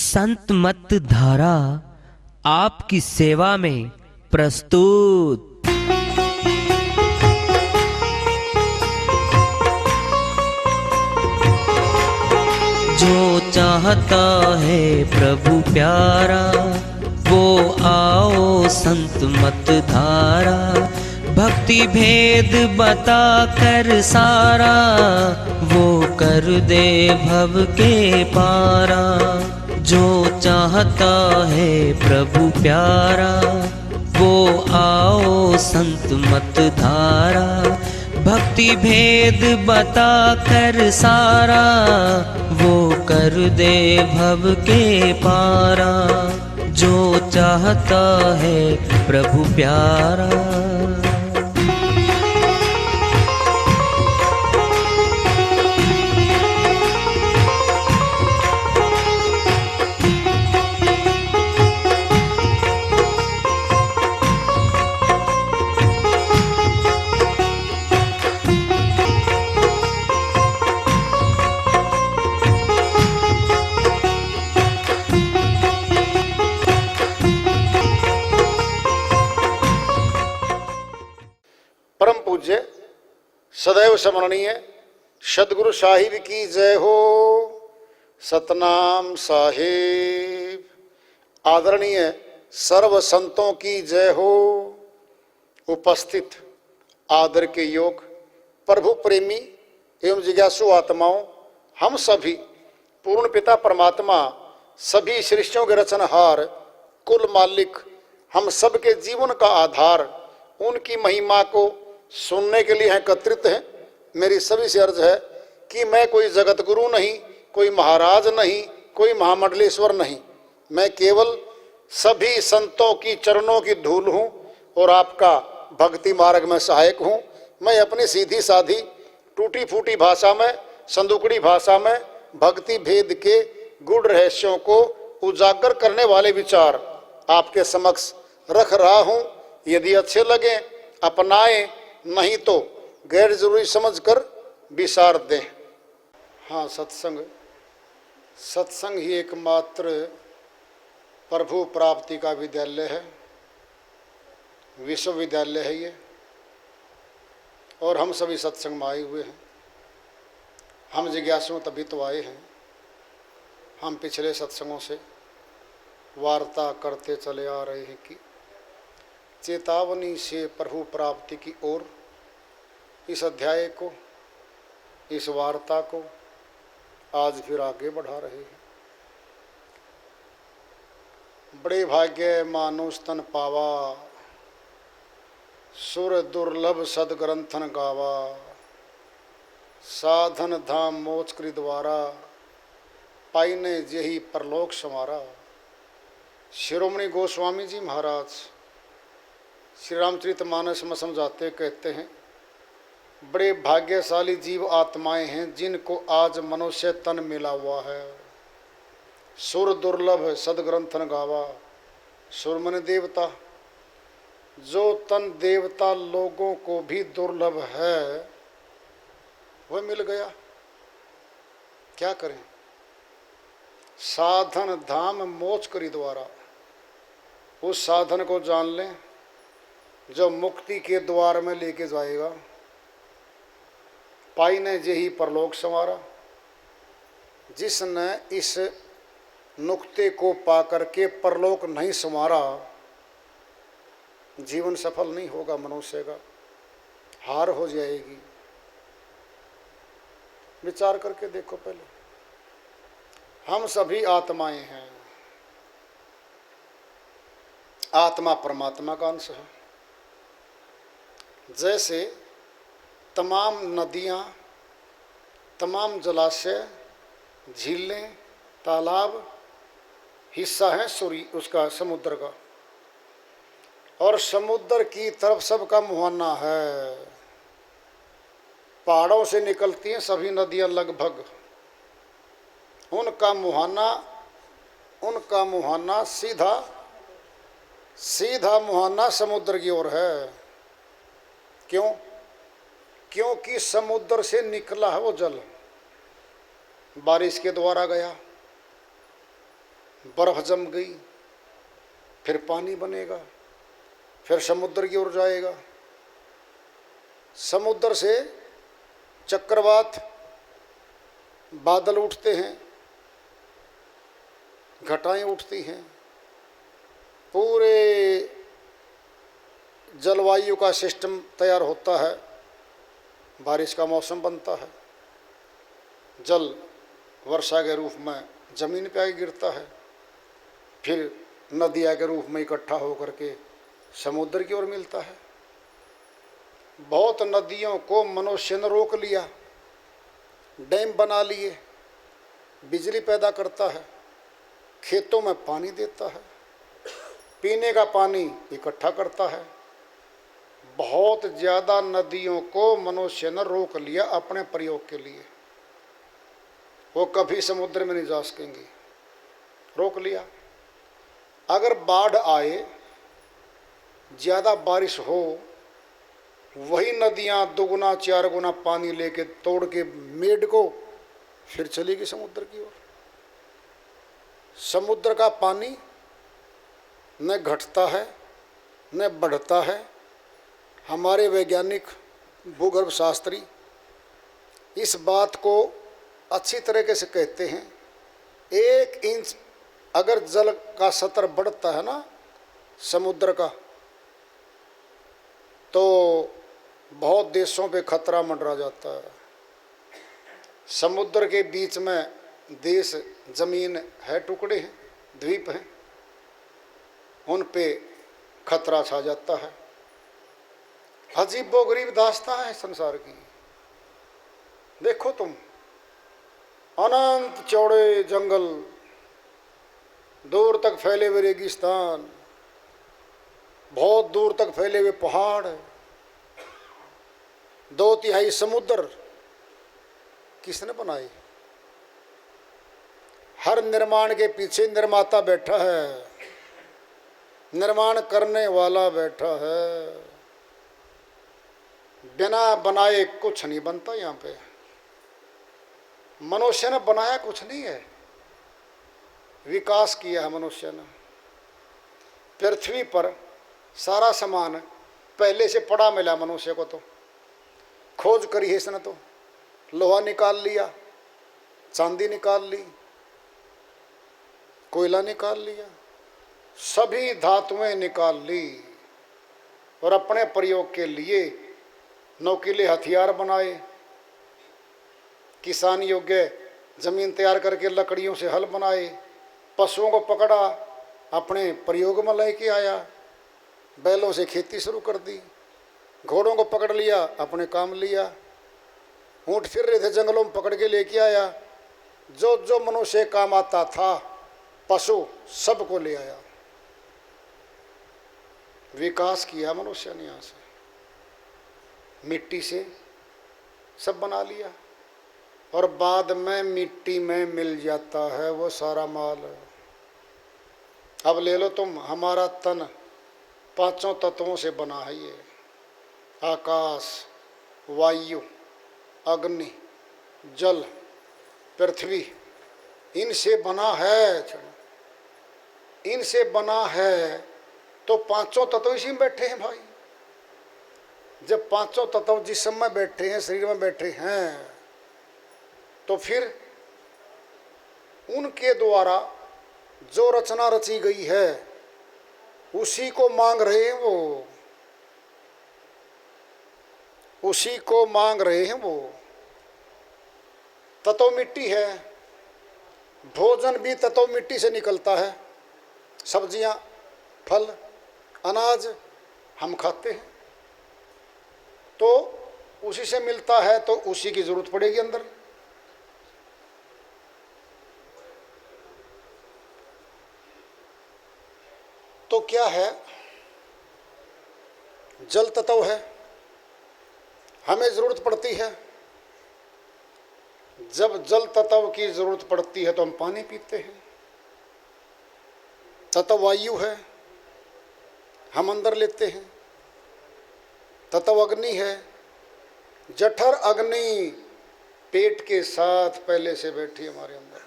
संत मत धारा आपकी सेवा में प्रस्तुत। जो चाहता है प्रभु प्यारा वो आओ संत मत धारा। भक्ति भेद बता कर सारा वो कर दे भव के पारा। जो चाहता है प्रभु प्यारा वो आओ संत मत धारा। भक्ति भेद बता कर सारा वो कर दे भव के पारा। जो चाहता है प्रभु प्यारा। परम पूज्य सदैव स्मरणीय सदगुरु साहिब की जय हो। सतनाम साहिब। आदरणीय सर्व संतों की जय हो। उपस्थित आदर के योग प्रभु प्रेमी एवं जिज्ञासु आत्माओं, हम सभी पूर्ण पिता परमात्मा सभी सृष्टियों के रचनहार कुल मालिक हम सबके जीवन का आधार उनकी महिमा को सुनने के लिए एकत्रित हैं। मेरी सभी से अर्ज है कि मैं कोई जगत गुरु नहीं, कोई महाराज नहीं, कोई महामंडलेश्वर नहीं। मैं केवल सभी संतों की चरणों की धूल हूँ और आपका भक्ति मार्ग में सहायक हूँ। मैं अपनी सीधी साधी टूटी फूटी भाषा में, संदुकड़ी भाषा में भक्ति भेद के गूढ़ रहस्यों को उजागर करने वाले विचार आपके समक्ष रख रहा हूँ। यदि अच्छे लगे अपनाएं, नहीं तो गैर जरूरी समझकर विसार दें। हाँ, सत्संग ही एकमात्र प्रभु प्राप्ति का विद्यालय है, विश्वविद्यालय है ये। और हम सभी सत्संग में आए हुए हैं। हम जिज्ञासु तभी तो आए हैं। हम पिछले सत्संगों से वार्ता करते चले आ रहे हैं कि चेतावनी से प्रभु प्राप्ति की ओर इस अध्याय को, इस वार्ता को आज फिर आगे बढ़ा रहे हैं। बड़े भाग्य मानुष तन पावा, सुर दुर्लभ सदग्रंथन गावा। साधन धाम मोक्ष कृ द्वारा, पाइने जेहि परलोक समारा। शिरोमणि गोस्वामी जी महाराज श्री रामचरितमानस में समझाते कहते हैं, बड़े भाग्यशाली जीव आत्माएं हैं जिनको आज मनुष्य तन मिला हुआ है। सुर दुर्लभ सदग्रंथन गावा। सुर मन देवता, जो तन देवता लोगों को भी दुर्लभ है वह मिल गया। क्या करें? साधन धाम मोक्ष करी द्वारा, उस साधन को जान लें जो मुक्ति के द्वार में लेके जाएगा। पाइने जेहि परलोक संवारा। जिसने इस नुक्ते को पा करके परलोक नहीं संवारा, जीवन सफल नहीं होगा मनुष्य का, हार हो जाएगी। विचार करके देखो पहले, हम सभी आत्माएं हैं। आत्मा परमात्मा का अंश है। जैसे तमाम नदियाँ, तमाम जलाशय, झीलें, तालाब हिस्सा है सूर्य उसका, समुद्र का। और समुद्र की तरफ सबका मुहाना है। पहाड़ों से निकलती हैं सभी नदियाँ लगभग। उनका मुहाना सीधा मुहाना समुद्र की ओर है। क्यों? क्योंकि समुद्र से निकला है वो जल, बारिश के द्वारा गया, बर्फ जम गई, फिर पानी बनेगा, फिर समुद्र की ओर जाएगा। समुद्र से चक्रवात, बादल उठते हैं, घटाएं उठती हैं, पूरे जलवायु का सिस्टम तैयार होता है, बारिश का मौसम बनता है, जल वर्षा के रूप में जमीन पे आके गिरता है, फिर नदियाँ के रूप में इकट्ठा होकर के समुद्र की ओर मिलता है। बहुत नदियों को मनुष्य ने रोक लिया, डैम बना लिए, बिजली पैदा करता है, खेतों में पानी देता है, पीने का पानी इकट्ठा करता है। बहुत ज़्यादा नदियों को मनुष्य ने रोक लिया अपने प्रयोग के लिए, वो कभी समुद्र में नहीं जा सकेंगी, रोक लिया। अगर बाढ़ आए, ज़्यादा बारिश हो, वही नदियाँ दुगुना चार गुना पानी लेके तोड़ के मेड को फिर चलेगी समुद्र की ओर। समुद्र का पानी न घटता है न बढ़ता है। हमारे वैज्ञानिक भूगर्भ शास्त्री इस बात को अच्छी तरीके से कहते हैं, 1 इंच अगर जल का स्तर बढ़ता है ना समुद्र का, तो बहुत देशों पे खतरा मंडरा जाता है। समुद्र के बीच में देश, जमीन है, टुकड़े हैं, द्वीप हैं, उन पे खतरा छा जाता है। अजीबोगरीब दास्तां है संसार की। देखो तुम, अनंत चौड़े जंगल, दूर तक फैले हुए रेगिस्तान, बहुत दूर तक फैले हुए पहाड़, 2/3 समुद्र किसने बनाए? हर निर्माण के पीछे निर्माता बैठा है, निर्माण करने वाला बैठा है। बिना बनाए कुछ नहीं बनता। यहाँ पे मनुष्य ने बनाया कुछ नहीं है, विकास किया है मनुष्य ने। पृथ्वी पर सारा सामान पहले से पड़ा मिला मनुष्य को, तो खोज करी है इसने, तो लोहा निकाल लिया, चांदी निकाल ली, कोयला निकाल लिया, सभी धातुएं निकाल ली और अपने प्रयोग के लिए नौकीले हथियार बनाए। किसान योग्य जमीन तैयार करके लकड़ियों से हल बनाए, पशुओं को पकड़ा, अपने प्रयोग में लेके आया, बैलों से खेती शुरू कर दी, घोड़ों को पकड़ लिया, अपने काम लिया, ऊँट फिर रहे थे जंगलों में, पकड़ के लेके आया। जो जो मनुष्य काम आता था, पशु सबको ले आया। विकास किया मनुष्य ने। यहाँ से मिट्टी से सब बना लिया और बाद में मिट्टी में मिल जाता है वो सारा माल। अब ले लो तुम, हमारा तन 5 तत्वों से बना है। ये आकाश, वायु, अग्नि, जल, पृथ्वी, इनसे बना है। इनसे बना है तो 5 तत्व इसी में बैठे हैं भाई। जब 5 तत्व जिस्म में बैठे हैं, शरीर में बैठे हैं, तो फिर उनके द्वारा जो रचना रची गई है उसी को मांग रहे हैं वो, उसी को मांग रहे हैं वो। तत्व मिट्टी है, भोजन भी तत्व मिट्टी से निकलता है। सब्जियां, फल, अनाज हम खाते हैं तो उसी से मिलता है, तो उसी की जरूरत पड़ेगी अंदर। तो क्या है? जल तत्व है, हमें जरूरत पड़ती है। जब जल तत्व की जरूरत पड़ती है तो हम पानी पीते हैं। तत्व वायु है, हम अंदर लेते हैं। तत्व अग्नि है, जठर अग्नि पेट के साथ पहले से बैठी हमारे अंदर।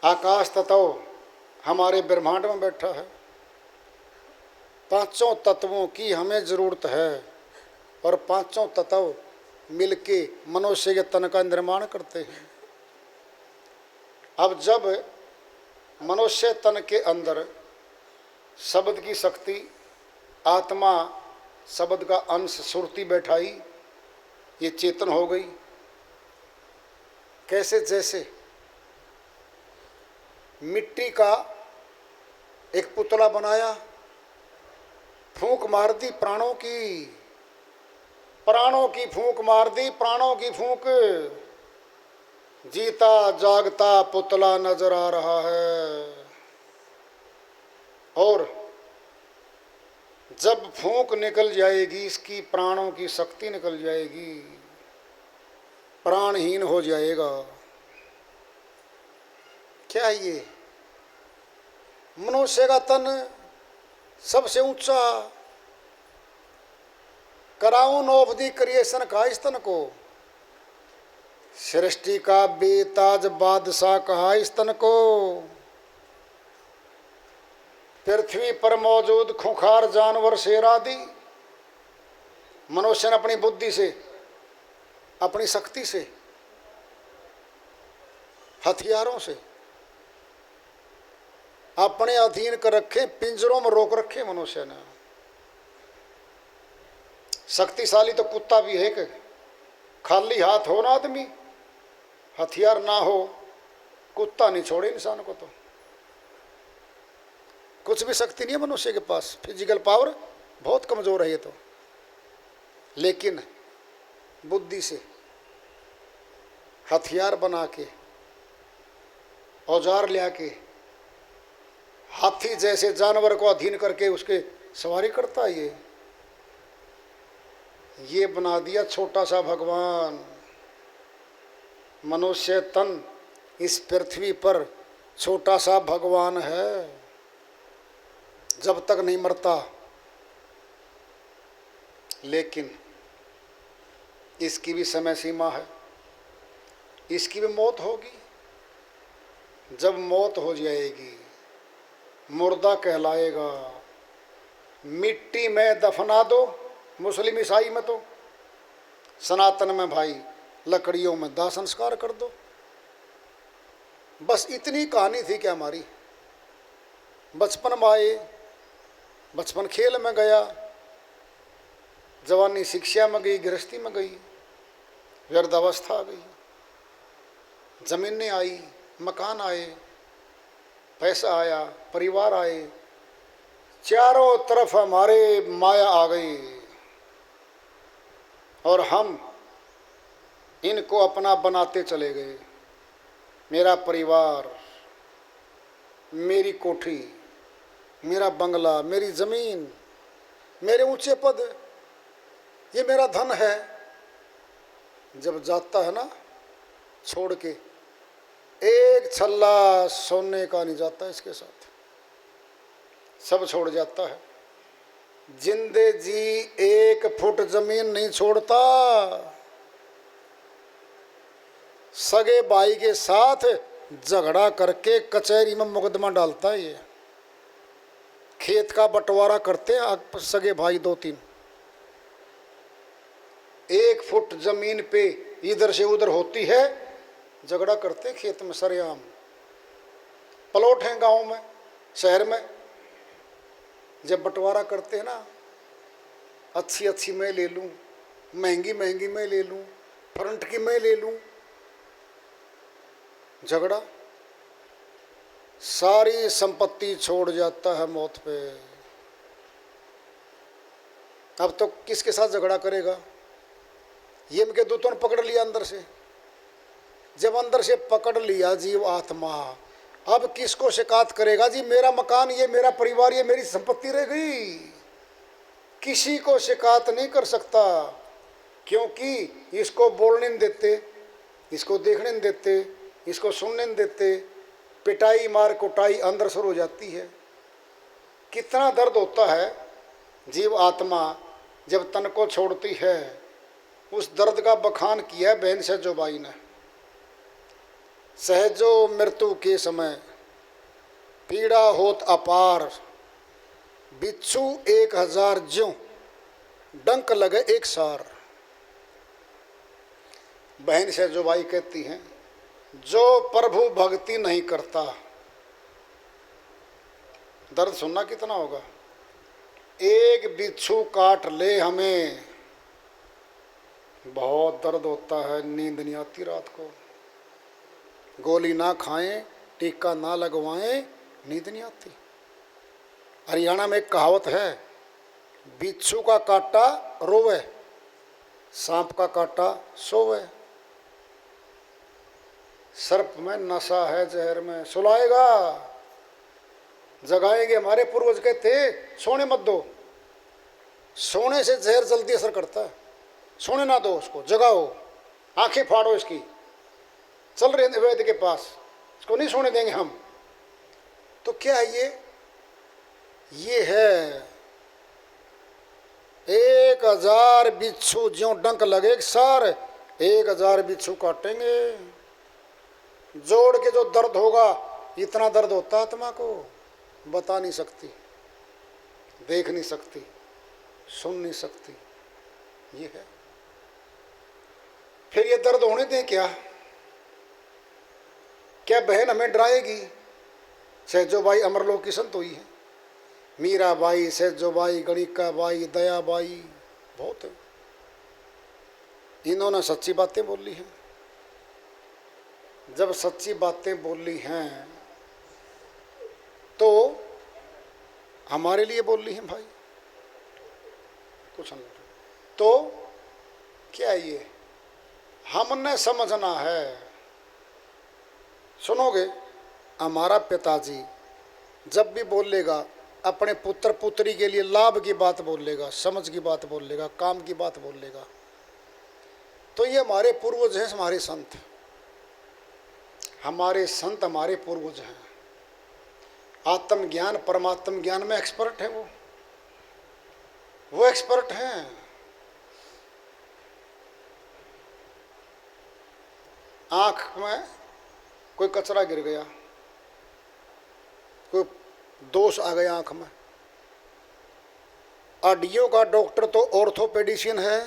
आकाश तत्व हमारे ब्रह्मांड में बैठा है। पांचों तत्वों की हमें जरूरत है और पांचों तत्व मिलके मनुष्य के तन का निर्माण करते हैं। अब जब मनुष्य तन के अंदर शब्द की शक्ति, आत्मा शब्द का अंश सुरती बैठाई, ये चेतन हो गई। कैसे? जैसे मिट्टी का एक पुतला बनाया, फूंक मार दी प्राणों की, प्राणों की फूंक मार दी, प्राणों की फूंक, जीता जागता पुतला नजर आ रहा है। और जब फूंक निकल जाएगी, इसकी प्राणों की शक्ति निकल जाएगी, प्राणहीन हो जाएगा। क्या है ये? मनुष्य का तन सबसे ऊंचा क्राउन ऑफ द क्रिएशन कहा इस तन को, सृष्टि का बेताज बादशाह कहा इस तन को। पृथ्वी पर मौजूद खूंखार जानवर शेर आदि मनुष्य ने अपनी बुद्धि से, अपनी शक्ति से, हथियारों से अपने अधीन कर रखे, पिंजरों में रोक रखे मनुष्य ने। शक्तिशाली तो कुत्ता भी है कि खाली हाथ हो ना आदमी, हथियार ना हो, कुत्ता नहीं छोड़े इंसान को। तो कुछ भी शक्ति नहीं है मनुष्य के पास, फिजिकल पावर बहुत कमजोर है ये तो। लेकिन बुद्धि से हथियार बना के, औजार लिया के, हाथी जैसे जानवर को अधीन करके उसके सवारी करता है। ये बना दिया छोटा सा भगवान। मनुष्य तन इस पृथ्वी पर छोटा सा भगवान है, जब तक नहीं मरता। लेकिन इसकी भी समय सीमा है, इसकी भी मौत होगी। जब मौत हो जाएगी, मुर्दा कहलाएगा। मिट्टी में दफना दो, मुस्लिम ईसाई में तो, सनातन में भाई लकड़ियों में दाह संस्कार कर दो। बस इतनी कहानी थी क्या हमारी। बचपन में आए, बचपन खेल में गया, जवानी शिक्षा में गई, गृहस्थी में गई, वृद्धावस्था आ गई, जमीनें आई, मकान आए, पैसा आया, परिवार आए, चारों तरफ हमारे माया आ गई और हम इनको अपना बनाते चले गए। मेरा परिवार, मेरी कोठी, मेरा बंगला, मेरी जमीन, मेरे ऊंचे पद, ये मेरा धन है। जब जाता है ना छोड़ के, एक छल्ला सोने का नहीं जाता इसके साथ, सब छोड़ जाता है। जिंदे जी एक फुट जमीन नहीं छोड़ता। सगे भाई के साथ झगड़ा करके कचहरी में मुकदमा डालता है। ये खेत का बंटवारा करते हैं सगे भाई 2-3, 1 फुट जमीन पे इधर से उधर होती है, झगड़ा करते खेत में सरेआम। प्लॉट हैं गांव में, शहर में, जब बंटवारा करते हैं ना, अच्छी अच्छी मैं ले लूं, महंगी महंगी मैं ले लूं, फ्रंट की मैं ले लूं, झगड़ा, सारी संपत्ति छोड़ जाता है मौत पे। अब तो किसके साथ झगड़ा करेगा? यम के दूतों ने पकड़ लिया अंदर से। जब अंदर से पकड़ लिया जीव आत्मा, अब किसको शिकायत करेगा? जी मेरा मकान, ये मेरा परिवार, ये मेरी संपत्ति रह गई। किसी को शिकायत नहीं कर सकता, क्योंकि इसको बोलने नहीं देते, इसको देखने नहीं देते, इसको सुनने नहीं देते। पिटाई मार कुटाई अंदर शुरू हो जाती है। कितना दर्द होता है जीव आत्मा जब तन को छोड़ती है। उस दर्द का बखान किया बहन से जोबाई ने। सहजो मृत्यु के समय पीड़ा होत अपार, बिच्छू 1000 ज्यों डंक लगे एक सार। बहन सहजोबाई कहती हैं, जो प्रभु भक्ति नहीं करता, दर्द सुनना कितना होगा। एक बिच्छू काट ले हमें, बहुत दर्द होता है, नींद नहीं आती रात को। गोली ना खाएं, टीका ना लगवाएं, नींद नहीं आती। हरियाणा में एक कहावत है, बिच्छू का काटा रोवे, सांप का काटा सोवे। सर्प में नशा है, जहर में सुलाएगा, जगाएंगे। हमारे पूर्वज कहते सोने मत दो, सोने से जहर जल्दी असर करता है। सोने ना दो उसको, जगाओ, आंखें फाड़ो इसकी, चल रहे वैद्य के पास, इसको नहीं सोने देंगे हम। तो क्या है ये है 1000 बिच्छू ज्यों डंक लगे सार, 1000 बिच्छू काटेंगे। जोड़ के जो दर्द होगा, इतना दर्द होता है आत्मा को, बता नहीं सकती, देख नहीं सकती, सुन नहीं सकती, ये है। फिर ये दर्द होने दें क्या? क्या बहन हमें डराएगी? सहजोबाई अमरलोक की संत हुई है, मीराबाई, सहजोबाई, गणिकाबाई, दयाबाई, बहुत है। इन्होंने सच्ची बातें बोली हैं। जब सच्ची बातें बोली हैं तो हमारे लिए बोली हैं भाई, कुछ नहीं। तो क्या ये हमने समझना है। सुनोगे, हमारा पिताजी जब भी बोलेगा अपने पुत्र पुत्री के लिए लाभ की बात बोलेगा, समझ की बात बोलेगा, काम की बात बोलेगा, तो ये हमारे पूर्वज हैं, हमारे संत। हमारे संत हमारे पूर्वज हैं। आत्मज्ञान परमात्म ज्ञान में एक्सपर्ट है वो एक्सपर्ट हैं। आंख में कोई कचरा गिर गया, कोई दोष आ गया आंख में, हड्डियों का डॉक्टर तो ऑर्थोपेडिशियन है,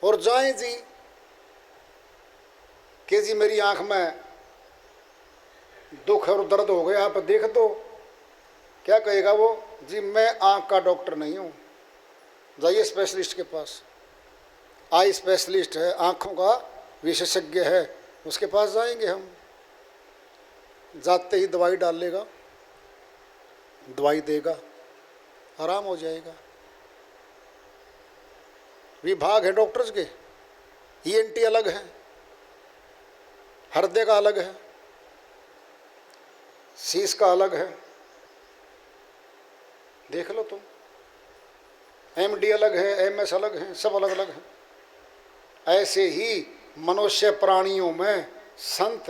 और जाएं जी कि जी मेरी आंख में दुख और दर्द हो गया, आप देख दो, क्या कहेगा वो? जी मैं आंख का डॉक्टर नहीं हूँ, जाइए स्पेशलिस्ट के पास। आई स्पेशलिस्ट है, आंखों का विशेषज्ञ है, उसके पास जाएंगे हम। जाते ही दवाई डाल लेगा, दवाई देगा, आराम हो जाएगा। विभाग है डॉक्टर्स के, ईएनटी अलग है, हृदय का अलग है, शीश का अलग है, देख लो तुम। एमडी अलग है, एमएस अलग है, सब अलग अलग है। ऐसे ही मनुष्य प्राणियों में संत